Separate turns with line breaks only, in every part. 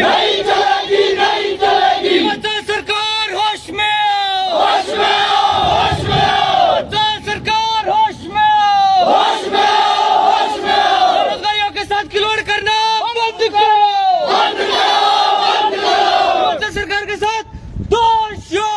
नहीं चलेगी, नहीं चलेगी।
हिमाचल सरकार होश में आओ,
होश में आओ, होश में आओ।
हिमाचल सरकार होश में आओ,
होश में आओ, होश में आओ।
बेरोजगारियों के साथ खिलवाड़ करना बंद करो,
बंद करो, बंद करो।
हिमाचल सरकार के साथ दोषियों,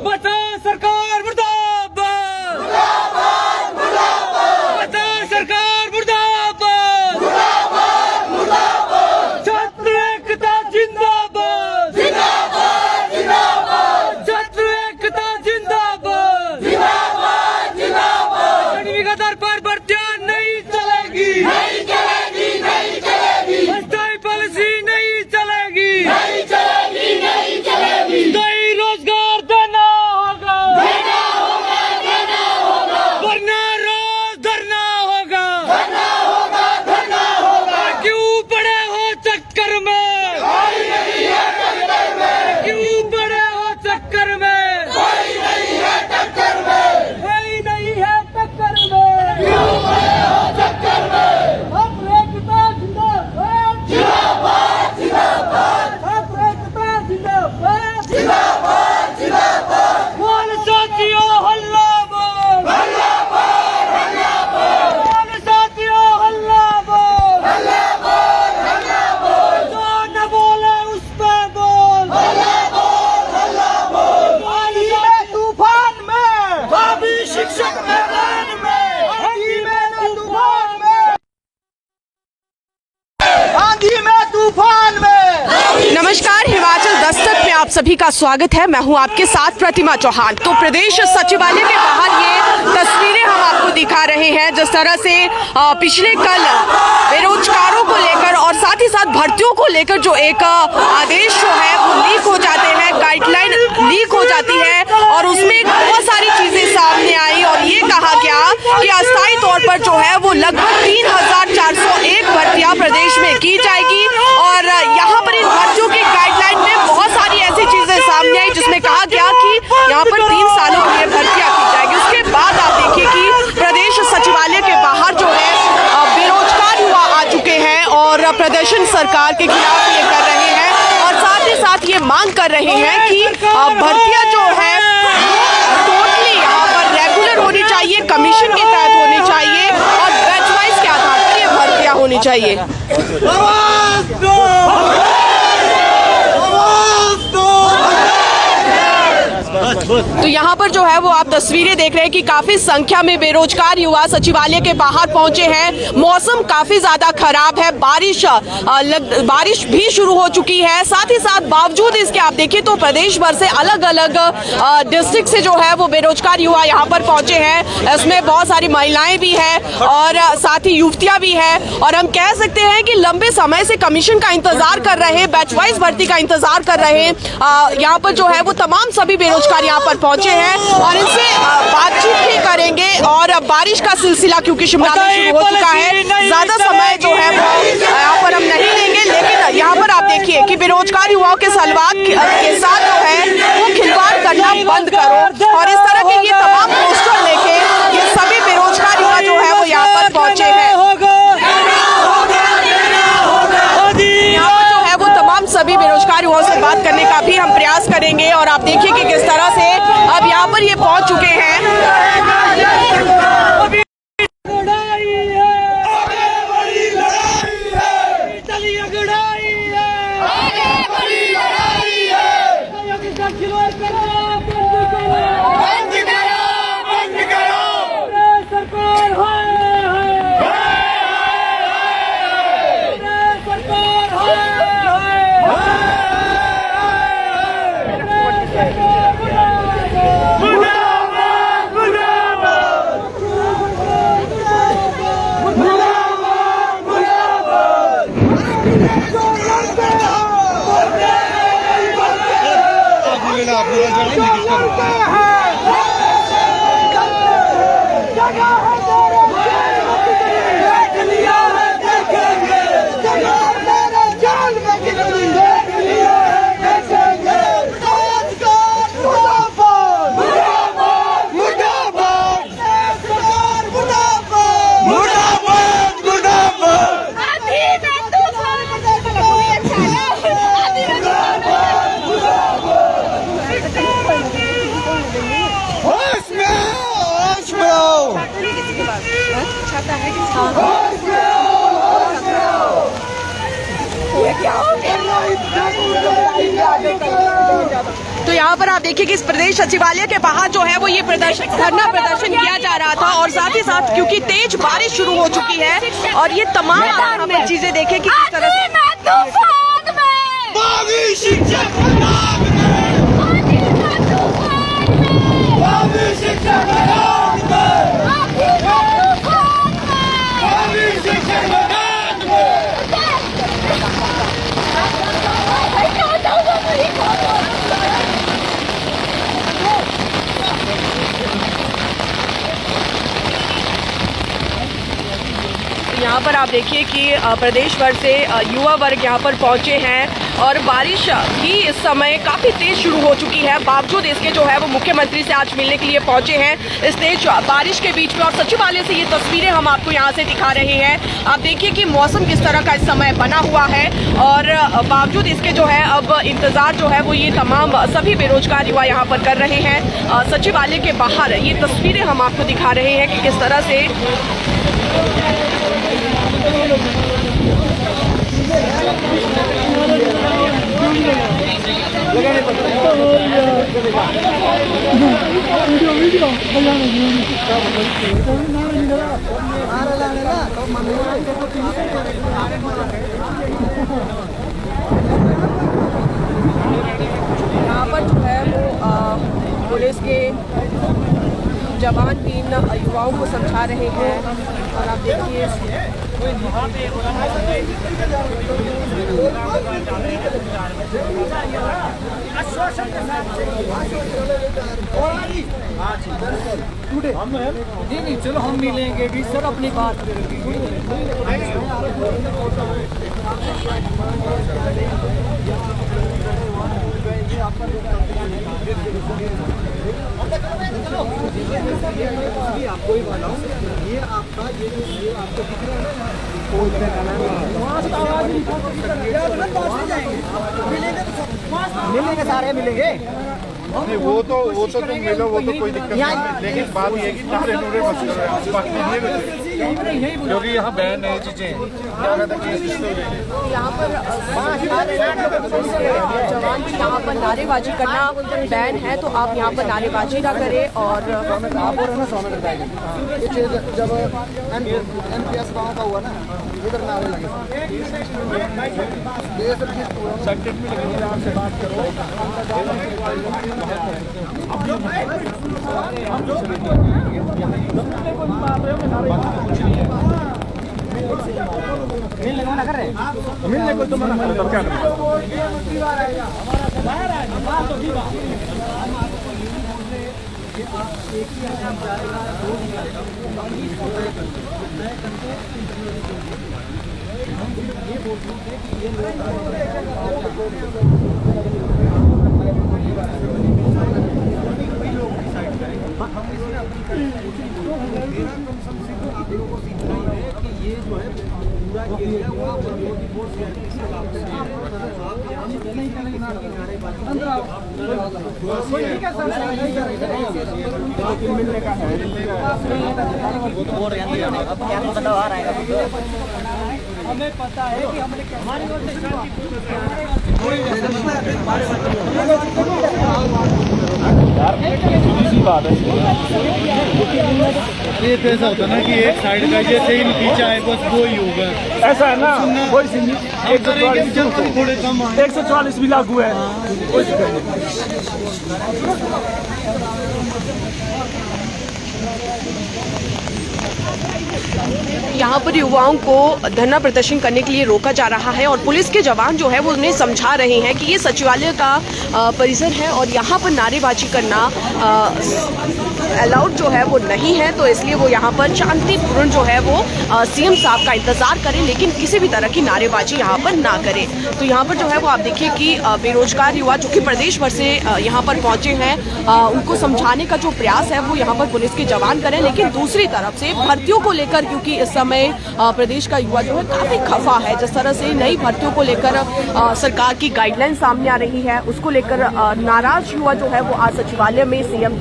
बचा सरकार मुर्दाबाद,
मुर्दाबाद, मुर्दाबाद,
बचा सरकार मुर्दाबाद,
मुर्दाबाद, मुर्दाबाद।
छात्र एकता जिंदाबाद,
जिंदाबाद, जिंदाबाद,
छात्र एकता जिंदाबाद,
जिंदाबाद, जिंदाबाद।
अकादमी का दर पर भर्तियां नहीं चलेगी,
नहीं चलेगी, नहीं चलेगी,
अस्थायी पॉलिसी नहीं चलेगी,
नहीं चलेगी, नहीं चलेगी।
स्थायी रोजगार देना होगा,
देना होगा, देना होगा,
वरना रोज धरना होगा।
धरना होगा, धरना होगा।
क्यों पड़े हो चक्कर में,
कोई नहीं है टक्कर में,
क्यों पड़े हो चक्कर में,
कोई नहीं है टक्कर में,
कोई नहीं है टक्कर में।
क्यों पड़े हो चक्कर में।
छात्र एकता जिंदाबाद,
जिंदाबाद, जिंदाबाद,
छात्र एकता जिंदाबाद,
जिंदाबाद, जिंदाबाद।
बोल साथियों हल्ला बोल,
हल्ला बोल, हल्ला बोल,
बोल साथियों हल्ला बोल,
हल्ला बोल, हल्ला बोल,
जो न बोले उस पे बोल।
हल्ला बोल, हल्ला बोल।
आंधी में तूफान में,
भाभी शिक्षक मैदान में,
आंधी में तूफान में,
आंधी में तूफान में।
नमस्कार, हिमाचल दस्तक में आप सभी का स्वागत है। मैं हूं आपके साथ प्रतिमा चौहान। तो प्रदेश सचिवालय के बाहर ये तस्वीरें हम आपको दिखा रहे हैं, जिस तरह से पिछले कल बेरोजगारों को लेकर और साथ ही साथ भर्तियों को लेकर जो एक आदेश जो है वो लीक हो जाते हैं, गाइडलाइन लीक हो जाती है और उसमें बहुत सारी चीजें सामने आई और ये कहा गया कि अस्थायी तौर पर जो है वो लगभग 3,401 भर्तियां प्रदेश में की जाएगी और यहाँ पर इन भर्तियों की गाइडलाइन में बहुत सारी ऐसी चीजें सामने आई जिसमें कहा गया कि यहाँ पर 3 सालों के लिए भर्तियां की जाएगी। उसके बाद आप देखिए कि प्रदेश सचिवालय के बाहर जो है बेरोजगार युवा आ चुके हैं और प्रदर्शन सरकार के खिलाफ ये कर रहे हैं और साथ ही साथ ये मांग कर रहे हैं कि भर्तियां जो है टोटली यहाँ पर रेगुलर होनी चाहिए, कमीशन के तहत होनी चाहिए और बैच वाइज के आधार पर ये भर्तियां होनी चाहिए। तो यहाँ पर जो है वो आप तस्वीरें देख रहे हैं कि काफी संख्या में बेरोजगार युवा सचिवालय के बाहर पहुंचे हैं। मौसम काफी ज्यादा खराब है, बारिश भी शुरू हो चुकी है। साथ ही साथ बावजूद इसके आप देखिए तो प्रदेश भर से अलग अलग डिस्ट्रिक्ट से जो है वो बेरोजगार युवा यहाँ पर पहुंचे हैं। इसमें बहुत सारी महिलाएं भी हैं और साथ ही युवतियां भी हैं और हम कह सकते हैं कि लंबे समय से कमीशन का इंतजार कर रहे हैं, बैच वाइज भर्ती का इंतजार कर रहे हैं। यहाँ पर जो है वो तमाम सभी बेरोजगार यहाँ पर पहुंचे हैं और इनसे बातचीत भी करेंगे और बारिश का सिलसिला क्योंकि शिमला में शुरू हो चुका है, ज्यादा समय जो है वो यहाँ पर हम नहीं लेंगे, लेकिन यहाँ पर आप देखिए कि बेरोजगार युवाओं के सलवार के साथ जो है वो खिलवाड़ करना बंद करो और इस तरह के ये तमाम पोस्टर लेके ये सभी बेरोजगार युवा जो है वो यहाँ पर पहुंचे हैं। यहाँ पर जो है वो तमाम सभी बेरोजगार युवाओं से बात करने का भी हम प्रयास करेंगे और आप देखिए कि किस तरह से अब यहाँ पर ये पहुंच चुके हैं। यहाँ पर आप देखिए कि इस प्रदेश सचिवालय के बाहर जो है वो ये धरना प्रदर्शन किया जा रहा था और साथ ही साथ क्योंकि तेज बारिश शुरू हो चुकी है और ये तमाम हमें चीजें देखें कि किस तरह से यहाँ पर आप देखिए कि प्रदेश भर से युवा वर्ग यहाँ पर पहुंचे हैं और बारिश भी इस समय काफ़ी तेज शुरू हो चुकी है। बावजूद इसके जो है वो मुख्यमंत्री से आज मिलने के लिए पहुंचे हैं इस तेज बारिश के बीच में और सचिवालय से ये तस्वीरें हम आपको यहाँ से दिखा रहे हैं। आप देखिए कि मौसम किस तरह का इस समय बना हुआ है और बावजूद इसके जो है अब इंतजार जो है वो ये तमाम सभी बेरोजगार युवा यहाँ पर कर रहे हैं। सचिवालय के बाहर ये तस्वीरें हम आपको दिखा रहे हैं कि किस तरह से यहाँ पर जो है वो पुलिस के जवान भी इन युवाओं को समझा रहे हैं और आप देखिए
नहीं चलो हम मिलेंगे भी सर अपनी बात आपको ही बताऊं ये आपका ये आपको दिख रहा है मिलेंगे सारे मिलेंगे
नहीं वो तो तुम मिलो वो तो कोई दिक्कत नहीं, लेकिन बात ये है कि नारे नूरे मत करो बाकी ये क्योंकि यहाँ बैन है चीजें क्या कहते हैं केस हो जाएंगे।
यहाँ पर जवान भी यहाँ पर नारेबाजी करना बैन है तो आप यहाँ पर नारेबाजी ना करें और
जब MPS गाँव का हुआ ना इधर नारे लगे आपसे बात करो मिलने को तो मना कर तब क्या मिलने का है हमें पता है कि हमने हमारी ओर से बात है ये तो ऐसा होता है ना कि एक साइड का जैसे ही पीछे आए बस वो ही होगा ऐसा है ना कोई 144 थोड़े कम 144 भी लागू है कोई दिक्कत
यहाँ पर युवाओं को धरना प्रदर्शन करने के लिए रोका जा रहा है और पुलिस के जवान जो है वो उन्हें समझा रहे हैं कि ये सचिवालय का परिसर है और यहाँ पर नारेबाजी करना अलाउड जो है वो नहीं है, तो इसलिए वो यहाँ पर शांतिपूर्ण जो है वो सीएम साहब का इंतजार करें, लेकिन किसी भी तरह की नारेबाजी यहाँ पर ना करें। तो यहाँ पर जो है वो आप देखिए कि बेरोजगार युवा जो कि प्रदेश भर से यहाँ पर पहुँचे हैं, उनको समझाने का जो प्रयास है वो यहाँ पर पुलिस के जवान करें। लेकिन दूसरी तरफ से भर्तियों को लेकर, क्योंकि इस समय प्रदेश का युवा जो है काफ़ी खफा है, जिस तरह से नई भर्तियों को लेकर सरकार की गाइडलाइन सामने आ रही है, उसको लेकर नाराज युवा जो है वो आज सचिवालय में सीएम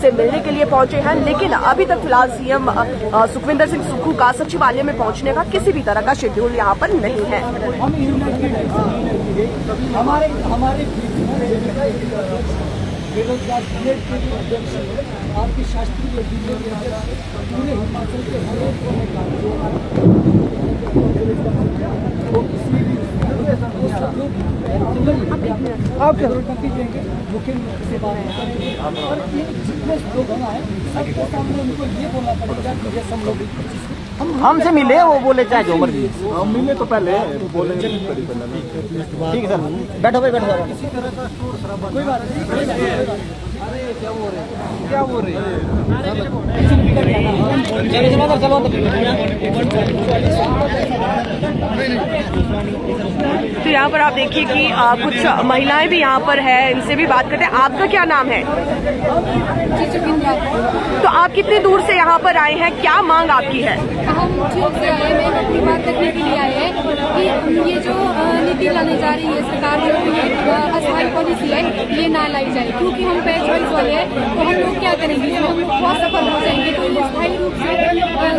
से मिलने के लिए पहुंचे हैं, लेकिन अभी तक फिलहाल सीएम सुखविंदर सिंह सुक्खू का सचिवालय में पहुंचने का किसी भी तरह का शेड्यूल यहां पर नहीं है।
बेरोजगार बीएड के जो अध्यक्ष हैं, आपके शास्त्रीय विद्या के अध्यक्ष पूरे हिमाचल के हर एक मुख्यमंत्री से बात करेंगे और जितने लोग हैं सबके सामने उनको ये बोलना पड़ेगा कि ये सब लोग
हमसे मिले, वो बोले चाहे जो मर्जी।
हम मिलने तो पहले बोले ठीक है सर,
बैठो भाई बैठो।
कोई बात नहीं।
क्या बोल रहे
तो यहाँ पर आप देखिए कि कुछ महिलाएं भी यहाँ पर है, इनसे भी बात करते हैं। आपका क्या नाम है? तो आप कितनी दूर से यहाँ पर आए हैं, क्या मांग आपकी है?
हम चूक से आए हैं, अपनी बात करने के लिए आए हैं कि ये जो नीति लाने जा रही है सरकार, जो ये अस्थायी पॉलिसी है, ये ना लाई जाए, क्योंकि हम बैच वाइज वाले हैं। तो हम लोग क्या करेंगे, इसमें हम लोग बहुत सफल हो जाएंगे। तो अस्थायी रूप से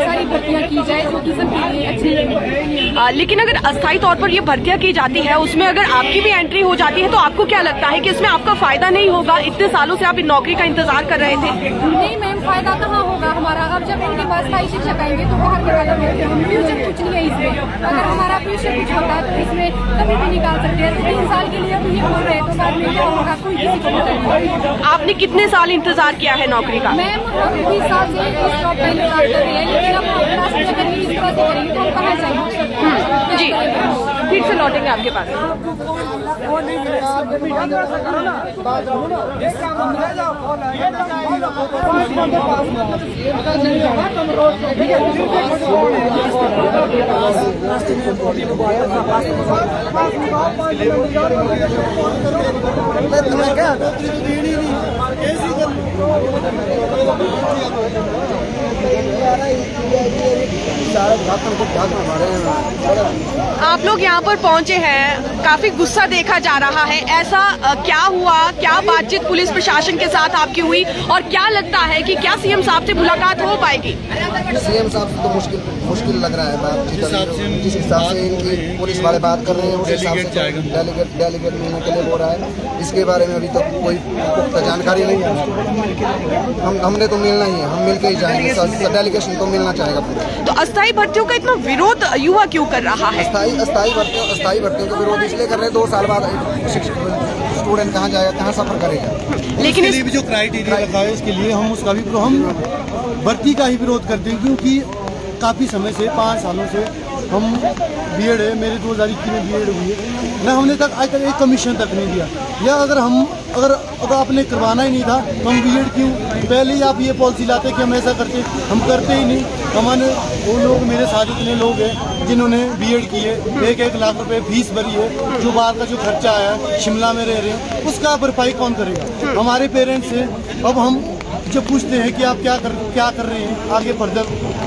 सारी भर्तियाँ की जाए जो कि सबके लिए अच्छी है।
लेकिन अगर अस्थायी तौर पर ये भर्तियां की जाती है, उसमें अगर आपकी भी एंट्री हो जाती है, तो आपको क्या लगता है कि इसमें आपका फायदा नहीं होगा? इतने सालों से आप इन नौकरी का इंतजार कर रहे थे।
नहीं मैम, फायदा कहाँ होगा हमारा? अब जब इनके पास स्थायी शिक्षक आएंगे तो बाहर निकाला मिलते हम, फ्यूचर कुछ नहीं है इसमें। अगर हमारा फ्यूचर कुछ होता है तो इसमें कभी भी निकाल सकते हैं। 3 साल के लिए अभी ये बोल रहे हैं तो बाद में क्या होगा, कोई किसी को पता नहीं।
आपने कितने साल इंतजार किया है नौकरी का?
मैम हम 20 साल से इस जॉब का इंतजार कर रहे हैं, लेकिन अब अपना से अगर इस तरह से करेंगे तो हम कहाँ जाएंगे?
जी, फिर से लौटेंगे आपके पास। आप लोग यहाँ पर पहुँचे हैं, काफी गुस्सा देखा जा रहा है। ऐसा क्या हुआ, क्या बातचीत पुलिस प्रशासन के साथ आपकी हुई, और क्या लगता है कि क्या सीएम साहब से मुलाकात हो पाएगी?
सीएम साहब से तो मुश्किल लग रहा है बात। जिस हिसाब से इनकी पुलिस वाले बात कर रहे हैं उस हिसाब से डेलीगेट मिलने के लिए हो रहा है। इसके बारे में अभी तक कोई पुख्ता जानकारी नहीं है। हमने तो मिलना ही है, हम मिल के ही जाएंगे। डेलीगेशन तो मिलना चाहेगा पूरा।
तो अस्थायी भर्तियों का इतना विरोध युवा क्यों कर रहा है?
अस्थायी भर्तियों का विरोध इसलिए कर रहे हैं, 2 साल बाद स्टूडेंट कहाँ जाएगा, कहाँ सफर करेगा।
लेकिन
इसके लिए भी जो क्राइटेरिया रखा है उसके लिए हम उसका भी हम भर्ती का ही विरोध करते हैं, क्योंकि काफ़ी समय से 5 सालों से हम बीएड है, मेरे 2021 में बीएड हुई है ना, हमने आज तक एक कमीशन तक नहीं दिया। या अगर आपने करवाना ही नहीं था तो हम बीएड क्यों, पहले ही आप ये पॉलिसी लाते कि हम ऐसा करते, हम करते ही नहीं। हमारे वो लोग, मेरे साथ इतने लोग हैं जिन्होंने बीएड की है, 1-1 लाख रुपए फीस भरी है, जो बाहर का जो खर्चा आया, शिमला में रह रहे हैं, उसका भरपाई कौन करेगा? हमारे पेरेंट्स हैं। अब हम जब पूछते हैं कि आप क्या कर रहे हैं, आगे फर्दर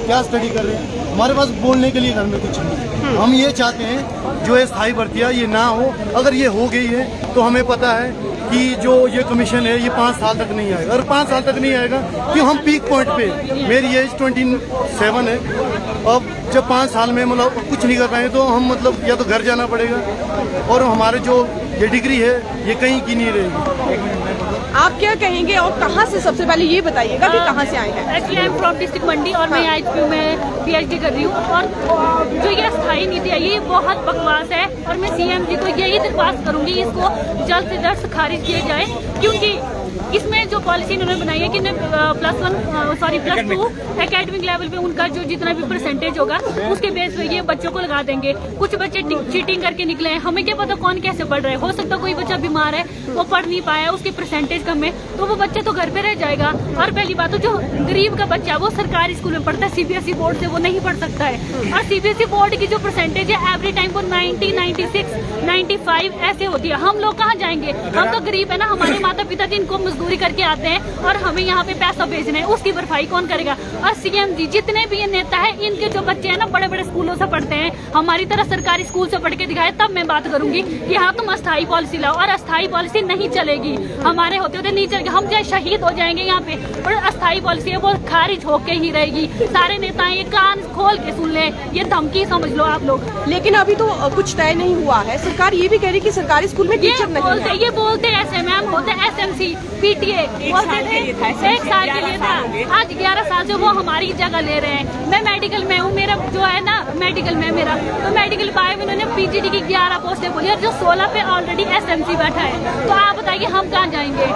क्या स्टडी कर रहे हैं, हमारे पास बोलने के लिए घर में कुछ नहीं। हम ये चाहते हैं जो है स्थायी भर्तियाँ ये ना हो। अगर ये हो गई है तो हमें पता है कि जो ये कमीशन है ये 5 साल तक नहीं आएगा, और 5 साल तक नहीं आएगा कि हम पीक पॉइंट पे, मेरी एज 27 है। अब जब 5 साल में मतलब कुछ नहीं कर पाए तो हम मतलब या तो घर जाना पड़ेगा, और हमारे जो ये डिग्री है ये कहीं की नहीं रहेगी।
आप क्या कहेंगे, और कहाँ से, सबसे पहले ये बताइएगा कि कहाँ से आए हैं?
Actually I am from district Mandi और मैं IHP में PhD कर रही हूँ। और जो ये स्थायी नीति है ये बहुत बकवास है, और मैं CM जी को यही दरख्वास्त करूँगी इसको जल्द से जल्द खारिज किया जाए, क्योंकि इसमें जो पॉलिसी इन्होंने बनाई है कि +2 एकेडमिक लेवल पे उनका जो जितना भी परसेंटेज होगा उसके बेस पे ये बच्चों को लगा देंगे। कुछ बच्चे चीटिंग करके निकले हैं, हमें क्या पता कौन कैसे पढ़ रहा है। हो सकता कोई बच्चा बीमार है, वो पढ़ नहीं पाया, उसकी परसेंटेज कम है, तो वो बच्चा तो घर पे रह जाएगा। और पहली बात तो जो गरीब का बच्चा वो सरकारी स्कूल में पढ़ता है, CBSE बोर्ड से वो नहीं पढ़ सकता है। और CBSE बोर्ड की जो परसेंटेज है एवरी टाइम वो 90, 96, 95 ऐसे होती है। हम लोग कहाँ जाएंगे? हम तो गरीब है ना, हमारे माता पिता जिनको मजदूरी करके के आते हैं और हमें यहाँ पे पैसा भेजना है, उसकी भरपाई कौन करेगा? और सीएम जी जितने भी ये नेता है, इनके जो बच्चे हैं ना बड़े बड़े स्कूलों से पढ़ते हैं, हमारी तरह सरकारी स्कूल से पढ़ के दिखाए, तब मैं बात करूंगी कि हाँ तुम अस्थायी पॉलिसी लाओ। और अस्थायी पॉलिसी नहीं चलेगी, हमारे होते होते नहीं चलेगी, हम चाहे शहीद हो जाएंगे यहाँ पे, और अस्थायी पॉलिसी है वो खारिज होके ही रहेगी। सारे नेता ये कान खोल के सुन ले, ये धमकी समझ लो आप लोग।
लेकिन अभी तो कुछ तय नहीं हुआ है, सरकार ये भी कह रही कि सरकारी स्कूल में टीचर नहीं है।
ये बोलते SMM होते SMC PTA बोलते थे 1 साल के लिए था, आज 11 साल से वो हमारी जगह ले रहे हैं। मैं मेडिकल में हूँ, मेरा जो है ना मेडिकल में मेरा तो मेडिकल पाए उन्होंने PGD की 11 पोस्टें बोली और जो 16 पे ऑलरेडी SMC बैठा है, तो आप बताइए हम कहाँ जाएंगे?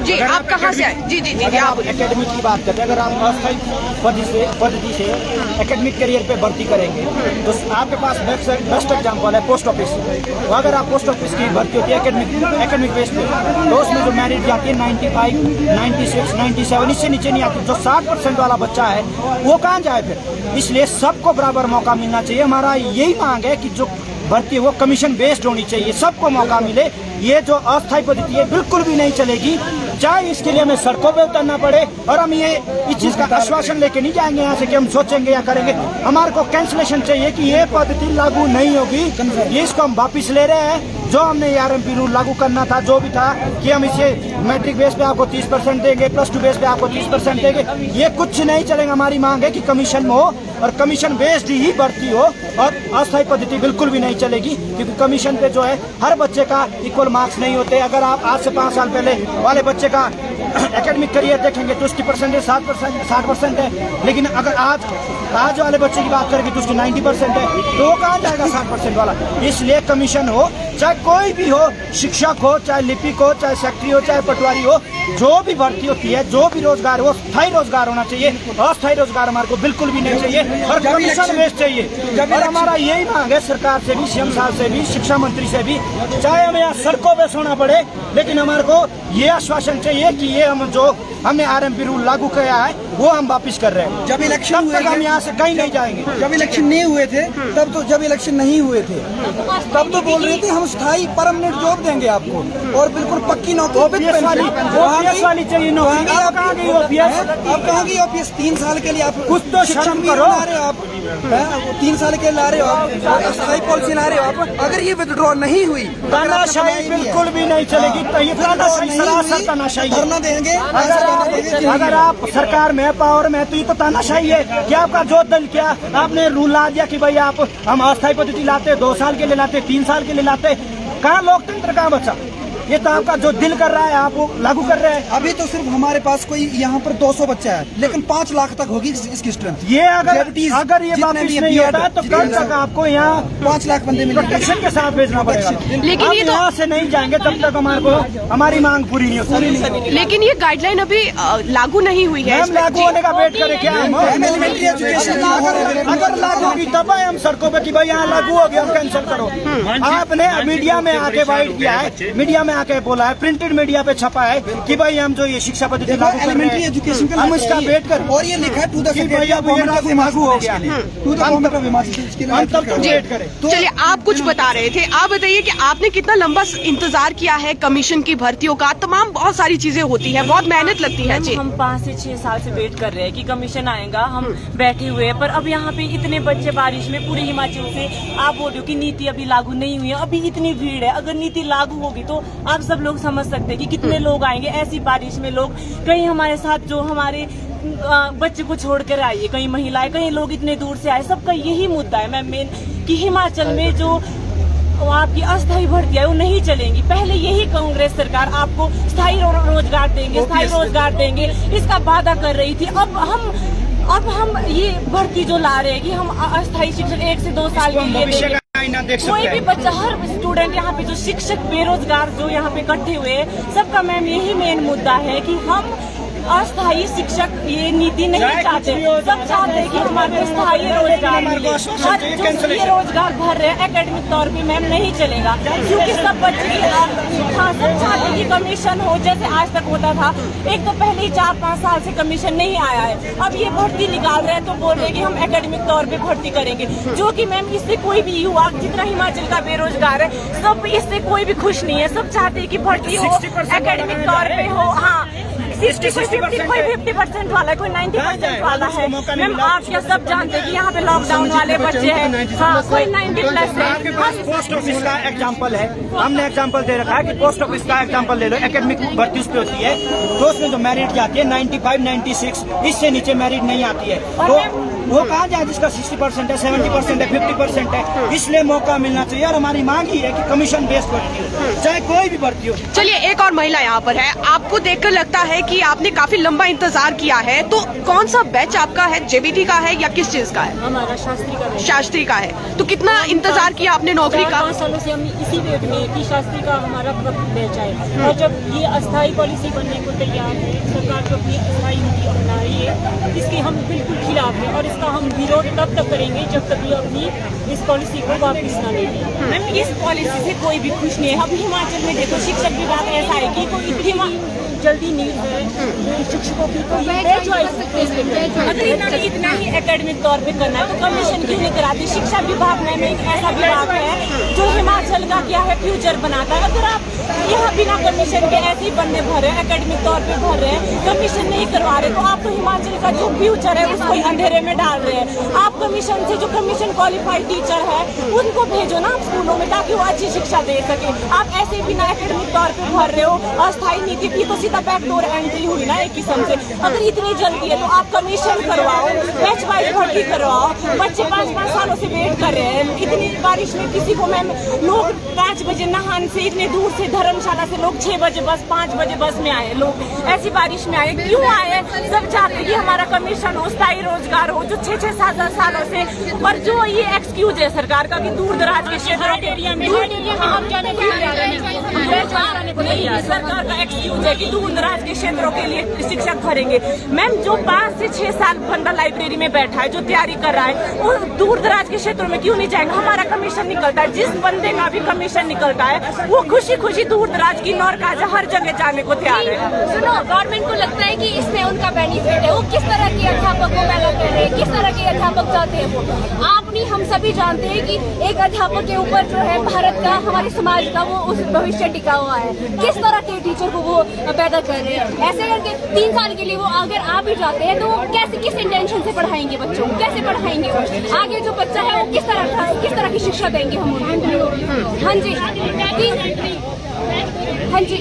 जी आप कहाँ से आए? जी जी जी आप
एकेडमिक की बात करते हैं, अगर आप अस्थायी पद्धति से एकेडमिक करियर पे भर्ती करेंगे तो आपके पास बेस्ट एग्जाम्पल है पोस्ट ऑफिस। तो अगर आप पोस्ट ऑफिस की भर्ती होती है एकेडमिक बेस पे, तो उसमें जो मेरिट जाती है 95, 96, 97, इससे नीचे नहीं आती। जो 60% वाला बच्चा है वो कहाँ जाए फिर? इसलिए सबको बराबर मौका मिलना चाहिए। हमारा यही मांग है कि जो भर्ती है वो कमीशन बेस्ड होनी चाहिए, सबको मौका मिले। ये जो अस्थायी पद्धति है बिल्कुल भी नहीं चलेगी, चाहे इसके लिए हमें सड़कों पे उतरना पड़े। और हम ये इस चीज का आश्वासन लेके नहीं जाएंगे यहाँ से कि हम सोचेंगे या करेंगे। हमारे को कैंसिलेशन चाहिए कि ये पद्धति लागू नहीं होगी, ये इसको हम वापिस ले रहे हैं। जो हमने RMP रूल लागू करना था, जो भी था कि हम इसे मैट्रिक बेस पे आपको 30% देंगे, +2 बेस पे आपको 30% देंगे, ये कुछ नहीं चलेगा। हमारी मांग है कि कमीशन में हो और कमीशन बेस्ड ही भर्ती हो, और अस्थायी पद्धति बिल्कुल भी नहीं चलेगी, क्योंकि कमीशन पे जो है हर बच्चे का इक्वल मार्क्स नहीं होते। अगर आप आज से 5 साल पहले वाले बच्चे का एकेडमिक करियर देखेंगे तो उसकी परसेंटेज 60% है, लेकिन अगर आज वाले बच्चे की बात करेंगे तो उसकी 90% है, तो वो कहाँ जाएगा 60% वाला? इसलिए कमीशन हो, चाहे कोई भी हो, शिक्षक हो, चाहे लिपिक हो, चाहे सेक्रेटरी हो, चाहे पटवारी हो, जो भी भर्ती होती है, जो भी रोजगार हो, स्थायी रोजगार होना चाहिए। अस्थायी रोजगार हमारे को बिल्कुल भी नहीं चाहिए और कमीशन बेस्ड चाहिए। और हमारा यही मांग है सरकार से भी, CM साहब से भी, शिक्षा मंत्री से भी, चाहे हमें यहाँ सड़कों पे सोना पड़े, लेकिन हमारे को ये आश्वासन चाहिए कि ये हम जो हमने RMP रूल लागू किया है वो हम वापिस कर रहे हैं।
जब इलेक्शन हुए
तब तक हम यहाँ से कहीं नहीं जाएंगे।
जब इलेक्शन नहीं हुए थे तब तो, जब इलेक्शन नहीं हुए थे तब तो बोल रहे थे हम स्थायी परमानेंट जॉब देंगे आपको और बिल्कुल पक्की नौकरी वाली चाहिए नौकरी। अब कहाँ गई ऑफिस? 3 साल के लिए आप
कुछ तो शर्म करो।
आप 3 साल के ला रहे हो आप, अस्थायी पॉलिसी ला रहे हो आप। अगर ये विथड्रॉ नहीं हुई,
तानाशाही बिल्कुल भी नहीं चलेगी। सरासर तानाशाही
धरना देंगे।
अगर आप सरकार में, पावर में, तो ये तो तानाशाही है। क्या आपका जो दल, क्या आपने रूल ला दिया कि भाई आप हम अस्थायी पद्धति लाते, 2 साल के लिए लाते, 3 साल के लिए लाते, कहाँ लोकतंत्र कहाँ बचा? ये तो आपका जो दिल कर रहा है आप वो लागू कर रहे हैं।
अभी तो सिर्फ हमारे पास कोई यहाँ पर 200 बच्चा है, लेकिन 5 लाख तक होगी इसकी स्ट्रेंथ।
ये अगर ये वापिस नहीं होता है तो कल तक आपको यहाँ
5 लाख बंदे
प्रोटेक्शन के साथ भेजना पड़ेगा।
लेकिन ये तो
यहाँ से नहीं जाएंगे तब तक हमारी मांग पूरी नहीं होती।
लेकिन ये गाइडलाइन अभी लागू नहीं हुई है।
हम लागू होने का वेट करें क्या?
एलिमेंट्री एजुकेशन
अगर लागू होगी तब हम सड़कों पे कि भाई यहाँ लागू हो गया, हम कैंसिल करो। आपने मीडिया में आके वाइट किया है, मीडिया में आके बोला है, प्रिंटेड मीडिया पे छपा है कि भाई हम जो ये शिक्षा पद्धति लागू कर रहे हैं,
एजुकेशन का
हम इसका वेट कर,
और ये लिखा है टू द
लागू हो गया, वेट करें।
चलिए आप कुछ बता रहे थे, आप बताइए कि आपने कितना लंबा इंतजार किया है कमीशन की भर्तियों का? तमाम बहुत सारी चीजें होती है, बहुत मेहनत लगती है जी।
हम 5 से 6 साल से वेट कर रहे हैं कि कमीशन आएगा, हम बैठे हुए हैं। पर अब यहाँ पे इतने बच्चे बारिश में पूरे हिमाचल से, आप बोल रहे हो कि नीति अभी लागू नहीं हुई है, अभी इतनी भीड़ है। अगर नीति लागू होगी तो आप सब लोग समझ सकते हैं कि कितने लोग आएंगे ऐसी बारिश में। लोग कहीं हमारे साथ जो हमारे बच्चे को छोड़कर आइए, कहीं महिलाएं, कहीं लोग इतने दूर से आए, सबका यही मुद्दा है मैम मेन कि हिमाचल में जो आपकी अस्थायी भर्ती है वो नहीं चलेंगी। पहले यही कांग्रेस सरकार आपको स्थायी रोजगार देंगे, स्थायी रोजगार देंगे, इसका वादा कर रही थी। अब हम ये भर्ती जो ला रहे हैं कि हम अस्थायी शिक्षक 1 से 2 साल के लिए देंगे। कोई भी बच्चा, हर स्टूडेंट यहाँ पे जो शिक्षक बेरोजगार जो यहाँ पे इकट्ठे हुए हैं, सबका मैम यही मेन मुद्दा है कि हम अस्थायी शिक्षक ये नीति नहीं चाहते। सब चाहते हैं कि हमारे स्थायी रोजगार मिले। जो ये रोजगार भर रहे हैं एकेडमिक तौर पे मैम नहीं चलेगा, क्योंकि सब बच्चे सब चाहते हैं कि कमीशन हो जैसे आज तक होता था। एक तो पहले ही 4-5 साल से कमीशन नहीं आया है, अब ये भर्ती निकाल रहे हैं तो बोल रहे हैं कि हम एकेडमिक तौर पे भर्ती करेंगे, जो कि मैम इससे कोई भी युवा जितना हिमाचल का बेरोजगार है सब इससे कोई भी खुश नहीं है। सब चाहते हैं कि भर्ती हो, एकेडमिक तौर पे हो। हाँ, 50% वाला है, कोई 90% वाला है। मैम आप ये सब जानते हैं कि यहाँ पे लॉकडाउन वाले बच्चे हैं, हाँ कोई 90+ है।
आपके पास पोस्ट ऑफिस का एग्जांपल है, हमने एग्जांपल दे रखा है कि पोस्ट ऑफिस का एग्जांपल ले लो, एकेडमिक भर्ती उस पे होती है तो उसमें जो मेरिट जाती है 95, 96, इससे नीचे मेरिट नहीं आती है। तो वो कहाँ जाए जिसका 60% है, 70% है, 50% है, इसलिए मौका मिलना चाहिए। और हमारी मांग ही है कि कमीशन बेस्ड भर्ती हो, चाहे कोई भी भर्ती हो।
चलिए एक और महिला यहाँ पर है, आपको देखकर लगता है कि आपने काफी लंबा इंतजार किया है, तो कौन सा बैच आपका है, जेबीटी का है या किस चीज का है?
हमारा शास्त्री का है।
शास्त्री का है। तो कितना इंतजार किया आपने नौकरी का?
5 सालों से हम इसी वेट में कि शास्त्री का हमारा कब बैच आए, और जब ये अस्थायी पॉलिसी बनने को तैयार है, सरकार जो अपनी अस्थायी नीति अपना रही है, इसके हम बिल्कुल खिलाफ हैं और इसका हम विरोध तब तक करेंगे जब तक ये अपनी इस पॉलिसी को वापस ना ले। मैम इस पॉलिसी से कोई भी खुश नहीं है। अब हिमाचल में देखो शिक्षक विभाग ऐसा है कि कोई इतनी जल्दी नीड है शिक्षकों की, तो अगर इतना ही एकेडमिक तौर पे करना है तो कमीशन क्यों नहीं कराती? शिक्षा विभाग में एक ऐसा विभाग है जो हिमाचल का क्या है फ्यूचर बनाता है। अगर आप यहाँ बिना कमीशन के ऐसे ही बनने भर रहे हैं, एकेडमिक तौर पे भर रहे हैं, कमीशन नहीं करवा रहे, तो आप तो हिमाचल का जो फ्यूचर है उसको अंधेरे में डाल रहे हैं। आप कमीशन से जो कमीशन क्वालिफाइड टीचर है उनको भेजो ना आप स्कूलों में, ताकि वो अच्छी शिक्षा दे सके। आप ऐसे बिना एकेडमिक तौर पे भर रहे हो, अस्थायी नीति की तो सीधा बैकडोर एंट्री हुई ना एक किस्म से। अगर इतनी जल्दी है तो आप कमीशन करवाओ, बैच वाइज भर्ती करवाओ। बच्चे 5-5 सालों से वेट कर रहे हैं। इतनी बारिश में किसी को मैम लोग 5 बजे नहाने से इतने दूर से धर्मशाला से लोग 6 बजे बस 5 बजे बस में आए, लोग ऐसी बारिश में आए, क्यों आए? सब चाहते हैं कि हमारा कमीशन हो, स्थायी रोजगार हो, जो 6-6 सालों से। और जो ये एक्सक्यूज है सरकार का कि दूर दराज के क्षेत्रों के एरिया में हम जाने को सरकार का एक्सक्यूज है कि दूर दराज के क्षेत्रों के लिए शिक्षक भरेंगे। मैम जो 5 से 6 साल बंदा लाइब्रेरी में बैठा है, जो तैयारी कर रहा है, वो दूर दराज के क्षेत्रों में क्यों नहीं जाएगा? हमारा कमीशन निकलता है, जिस बंदे का भी कमीशन निकलता है वो खुशी खुशी दूर दराज की नौरकाजा हर जगह जाने को तैयार है।
सुनो, गवर्नमेंट को लगता है कि इसमें उनका बेनिफिट है। वो किस तरह के अध्यापक को पैदा कर रहे हैं, किस तरह के अध्यापक चाहते हैं वो। आप नहीं, हम सभी जानते हैं कि एक अध्यापक के ऊपर जो है भारत का, हमारे समाज का वो उस भविष्य टिका हुआ है। किस तरह के टीचर को वो पैदा कर रहे हैं। ऐसे करके 3 साल के लिए वो अगर आप भी जाते हैं तो वो कैसे, किस इंटेंशन से पढ़ाएंगे बच्चों को, कैसे पढ़ाएंगे वो? आगे जो बच्चा है वो किस तरह की शिक्षा देंगे हम उनको? हाँ जी, हाँ जी।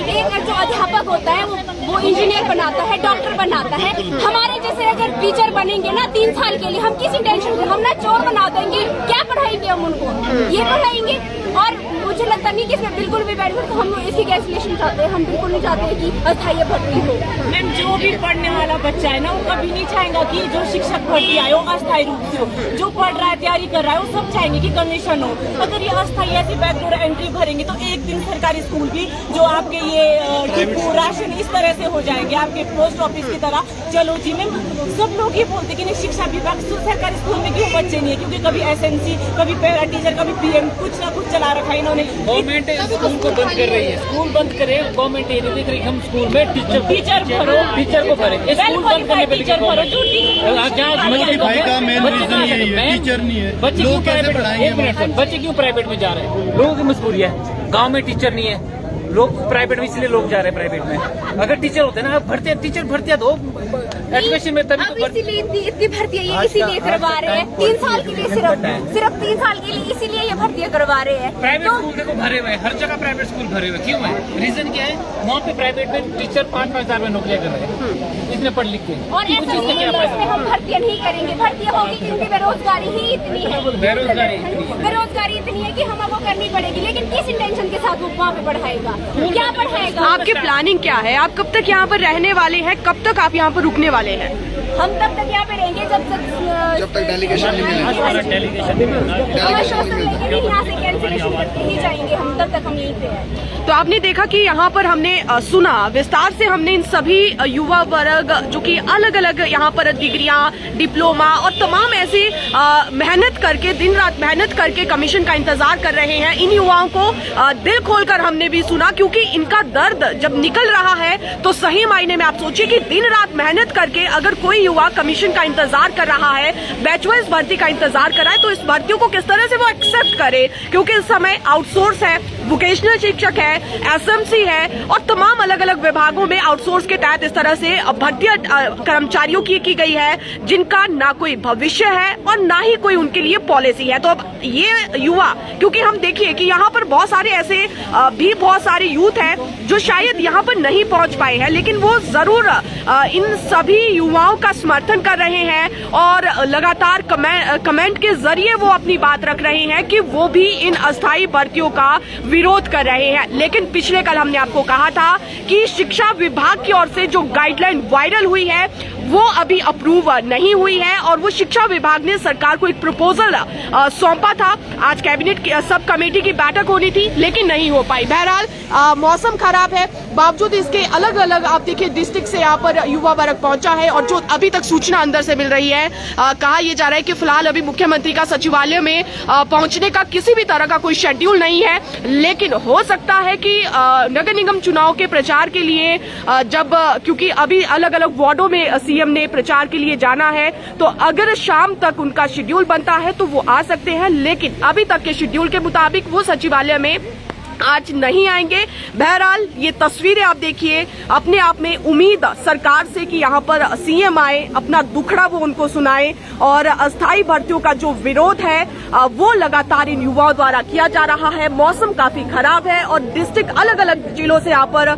एक जो अध्यापक होता है वो इंजीनियर बनाता है, डॉक्टर बनाता है। हमारे जैसे अगर टीचर बनेंगे ना 3 साल के लिए, हम किस इंटेंशन से, हम ना चोर बना देंगे, क्या पढ़ाएंगे हम उनको? ये पढ़ाएंगे। और मुझे लगता नहीं कि इसमें बिल्कुल भी बेनिफिट, तो हम इसकी कैंसिलेशन चाहते हैं। हम बिल्कुल नहीं चाहते कि अस्थायी भर्ती हो।
मैम जो भी पढ़ने वाला बच्चा है ना वो कभी नहीं चाहेगा कि जो शिक्षक भर्ती आए वो अस्थायी रूप से हो। जो पढ़ रहा है, तैयारी कर रहा है, वो सब चाहेंगे कि कमीशन हो। अगर ये अस्थायी ऐसी बैकडोर एंट्री भरेंगे तो एक दिन सरकारी स्कूल भी जो आपके ये डिपो राशन इस तरह से हो जाएंगे, आपके पोस्ट ऑफिस की तरह। चलो जी मैम, सब लोग ये बोलते कि नहीं शिक्षा विभाग सरकारी स्कूल में क्यों बच्चे नहीं है, क्योंकि कभी एसएनसी, कभी पैरा टीचर, कभी पीएम, कुछ ना कुछ चला रखा है इन्होंने।
गवर्नमेंट स्कूल को बंद कर रही है, स्कूल बंद करे, गवर्नमेंट ये नहीं देख रही हम स्कूल में टीचर भरो, टीचर को भरे। स्कूल बंद करने पे टीचर भरो,
टीचर नहीं है,
बच्चे क्यों प्राइवेट, एक मिनट, बच्चे क्यों प्राइवेट में जा रहे हैं? लोगों की मजबूरी है, गाँव में टीचर नहीं है, लोग प्राइवेट में, इसलिए लोग जा रहे हैं प्राइवेट में। अगर टीचर होते ना, भर्ती टीचर भर्तियां दो एजुकेशन में, तभी तो
इसीलिए इतनी भर्तियां ये इसीलिए करवा रहे हैं 3 साल के लिए, सिर्फ 3 साल के लिए, इसीलिए ये भर्तियां करवा रहे हैं।
प्राइवेट स्कूल देखो भरे हुए, हर जगह प्राइवेट स्कूल भरे हुए, क्यों है? रीजन क्या है? वहाँ पे प्राइवेट में टीचर 5-5 हज़ार में नौकरियां कर रहे हैं, इतने पढ़ लिख के।
और ऐसे हम भर्तियां नहीं करेंगे, भर्तियां होगी क्योंकि बेरोजगारी ही इतनी है, बेरोजगारी इतनी है कि हमें वो करनी पड़ेगी। लेकिन किस इंटेंशन के साथ वो वहाँ पे पढ़ाएगा, क्या पढ़ाएगा?
आपकी प्लानिंग क्या है? आप कब तक यहाँ पर रहने वाले हैं? कब तक आप यहाँ पर रुकने वाले हैं?
हम तब तक यहाँ पे रहेंगे जब तक
डेलीगेशन नहीं मिलेगा।
यहाँ से कैंसिलेशन करके ही जाएंगे हम, तब तक हम यहीं पे हैं।
तो आपने देखा कि यहाँ पर हमने सुना विस्तार से, हमने इन सभी युवा वर्ग जो कि अलग अलग यहाँ पर डिग्रियां, डिप्लोमा और तमाम ऐसी मेहनत करके, दिन रात मेहनत करके कमीशन का इंतजार कर रहे हैं, इन युवाओं को दिल खोलकर हमने भी सुना, क्योंकि इनका दर्द जब निकल रहा है तो सही मायने में आप सोचिए कि दिन रात मेहनत करके अगर कोई युवा कमीशन का इंतजार कर रहा है, बैच वाइज भर्ती का इंतजार कर रहा है, तो इस भर्तियों को किस तरह से वो एक्सेप्ट करे, क्योंकि इस समय आउटसोर्स है, वोकेशनल शिक्षक है, एसएमसी है और तमाम अलग अलग विभागों में आउटसोर्स के तहत इस तरह से भर्तियां कर्मचारियों की गई है जिनका ना कोई भविष्य है और ना ही कोई उनके लिए पॉलिसी है। तो अब ये युवा, क्योंकि हम देखिए कि यहाँ पर बहुत सारे ऐसे भी बहुत सारे यूथ हैं जो शायद यहाँ पर नहीं पहुंच पाए हैं, लेकिन वो जरूर इन सभी युवाओं का समर्थन कर रहे हैं और लगातार कमेंट के जरिए वो अपनी बात रख रहे हैं कि वो भी इन अस्थायी भर्तियों का विरोध कर रहे हैं। लेकिन पिछले कल हमने आपको कहा था कि शिक्षा विभाग की ओर से जो गाइडलाइन वायरल हुई है वो अभी अप्रूव नहीं हुई है और वो शिक्षा विभाग ने सरकार को एक प्रपोजल सौंपा था। आज कैबिनेट की सब कमेटी की बैठक होनी थी लेकिन नहीं हो पाई। बहरहाल मौसम खराब है, बावजूद इसके अलग अलग आप देखिए डिस्ट्रिक्ट से यहाँ पर युवा वर्ग पहुंचा है और जो अभी तक सूचना अंदर से मिल रही है, कहा यह जा रहा है कि फिलहाल अभी मुख्यमंत्री का सचिवालय में पहुंचने का किसी भी तरह का कोई शेड्यूल नहीं है, लेकिन हो सकता है कि नगर निगम चुनाव के प्रचार के लिए जब, क्योंकि अभी अलग अलग वार्डों में सीएम ने प्रचार के लिए जाना है, तो अगर शाम तक उनका शेड्यूल बनता है तो वो आ सकते हैं, लेकिन अभी तक के शेड्यूल के मुताबिक वो सचिवालय में आज नहीं आएंगे। बहरहाल ये तस्वीरें आप देखिए, अपने आप में उम्मीद सरकार से कि यहाँ पर सीएम आए, अपना दुखड़ा वो उनको सुनाए और अस्थायी भर्तियों का जो विरोध है वो लगातार इन युवाओं द्वारा किया जा रहा है। मौसम काफी खराब है और डिस्ट्रिक्ट अलग अलग जिलों से यहाँ पर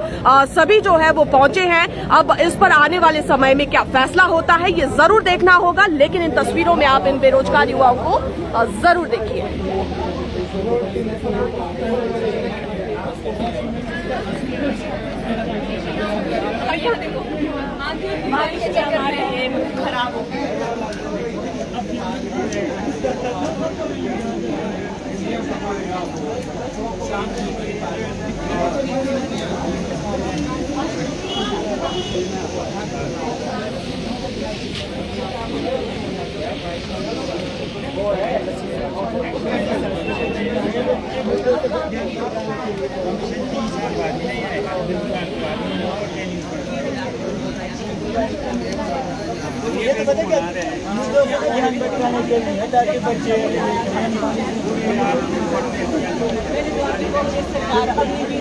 सभी जो है वो पहुंचे हैं। अब इस पर आने वाले समय में क्या फैसला होता है ये जरूर देखना होगा, लेकिन इन तस्वीरों में आप इन बेरोजगार युवाओं को जरूर देखिए।
खराब हो गया।
ये तो बताइए ध्यान भटकाने के लिए ताकि बच्चे
सरकार अभी भी